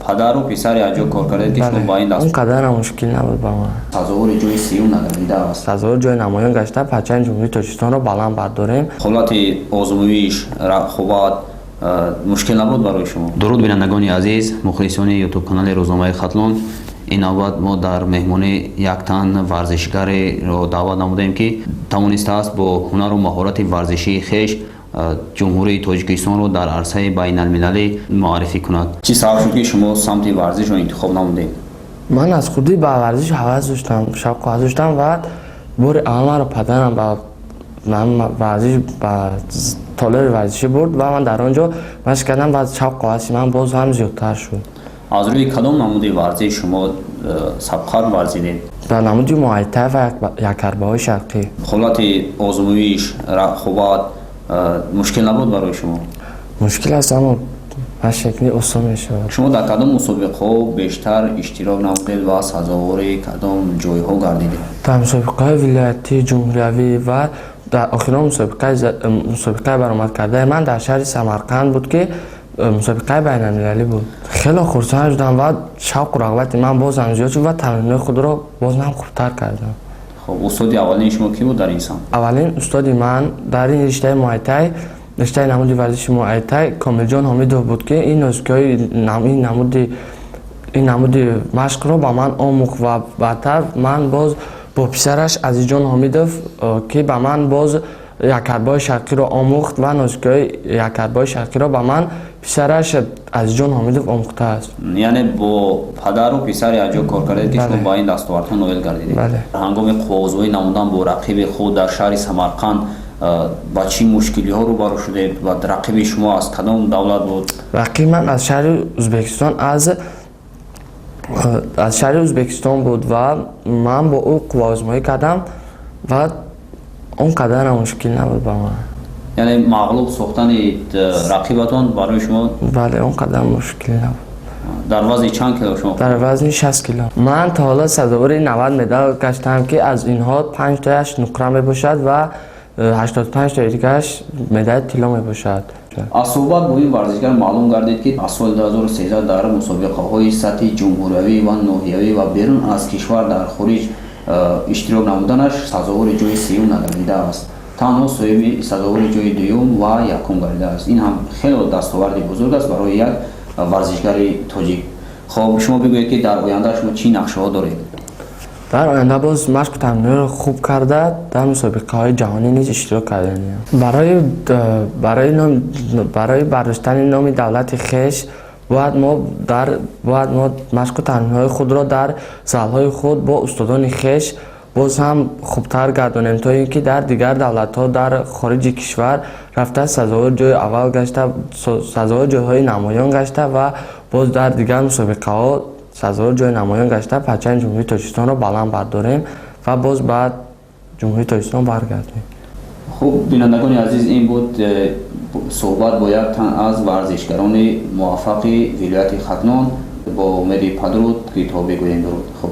падару писари аҷо кор кардед ки шумо ба ин اون قدر هم مشکل نبود با من. тазаввури ҷои сеюм нагардида аст. تظاهر جای نمایان گشته پرچم جمهوری تاجیکستان رو بلند برداریم. ҳолати озмӯиш рахобат мушкил набуд барои шумо? дуруд бинандагони азиз, мухлисони ютуб канали рӯзномаи Хатлон, ин навбат мо дар меҳмонӣ як тан варзишгареро даъват намудем ки тавонистааст бо ҳунару маҳорати варзишии хеш ҷумҳурии Тоҷикистонро дар арсаи байналмилалӣ муаррифӣ кунад. Чӣ сабаб шуд ки шумо самти варзишро интихоб намудед? من از خودی با ورزش حوض داشتم، شوق حوض داشتم و بار اول من رو پدرم با من ورزش با تالار ورزشی برد و من در آنجا مشق کردم و شوق حوض من باز هم زیادتر شد. از روی کدام نمودی ورزش شما سبقت ورزیدید؟ در نمودی موای تای و یکربه‌های شرقی. حالت آزمایش، رقابت مشکل نبود برای شما؟ مشکل است اما به شکلی آسان میشه. شما در کدام مسابقه بیشتر اشتراک نمودید و سزاوار کدام جایها گردیدید؟ در مسابقه ولایتی، جمهوری و در آخرین مسابقه برآمد کرده من در شهر سمرقند بود که مسابقه بین‌المللی بود. خیلی خرسند شدم و شوق و رغبت من باز هم زیاد شد و تمرینات خود را باز هم خوبتر کردم. خب استاد اولین شما کی بود در این سمت؟ اولین استاد من در این رشته موای تای، رشته نمود ورزش موای تای کامل جان حمیدوف بود که این نسخه‌های این نمود مشق را با من آموخت و بعدتر من باز با پسرش عزیز جان حمیدوف که با من باز یکربای شرقی را آموخت و نسخه‌های یکربای شرقی را با من پسرش عزیز جان حمیدوف آموخته است. یعنی با پدر و پسر اجا کار کردید که شما با این دستاوردها نایل گردیدید. بله. هنگام قوازوی نمودن با رقیب خود در شهر سمرقند با چی مشکلی ها روبرو شدید و رقیب شما از کدام دولت بود؟ رقیب من از شهر ازبکستان بود و من با او قوازمایی کردم و اون قدر مشکل نبود با من. یعنی مغلوب ساختن رقیبتان برای شما؟ بله اون قدر مشکل نبود. در وزن چند کیلو شما؟ در وزن 60 کیلو. من تا حالا سزاوار 90 مدال گشتم که از اینها 5 تایش نقره می باشد و 85 تا دیگه‌اش مدال طلا می باشد. از صحبت با این ورزشگر معلوم گردید که از سال 2013 در مسابقه‌های سطح جمهوری و ناحیه‌ای و بیرون از کشور در خارج اشتراک نمودنش سزاوار جای سیوم نگردیده است. تنها صاحب سزاوار جای دوم و یکم گردیده است. این هم خیلی دستاورد بزرگ است برای یک ورزشگر تاجیک. خب شما بگویید که در آینده شما چی نقشه‌ها دارید؟ در آینده باز مشق و تمرین رو خوب کرده در مسابقه‌های جهانی نیز اشتراک کردیم. برای برداشتن نام دولت خویش باید ما مشق و تمرین‌های خود را در زال‌های خود با استادان خویش باز هم خوبتر گردانیم تا اینکه در دیگر دولت‌ها در خارج کشور رفته سزاوار جای اول گشته، سزاوار جای‌های نمایان گشته و باز در دیگر مسابقه‌ها سزاوار جای نمایان گشته پرچم جمهوری تاجیکستان را بلند برداریم و باز بعد جمهوری تاجیکستان برگردیم. خوب بینندگان عزیز، این بود صحبت با یک تن از ورزشگران موفق ولایت ختلان. با امید پدرود که تا بگوییم درود. خب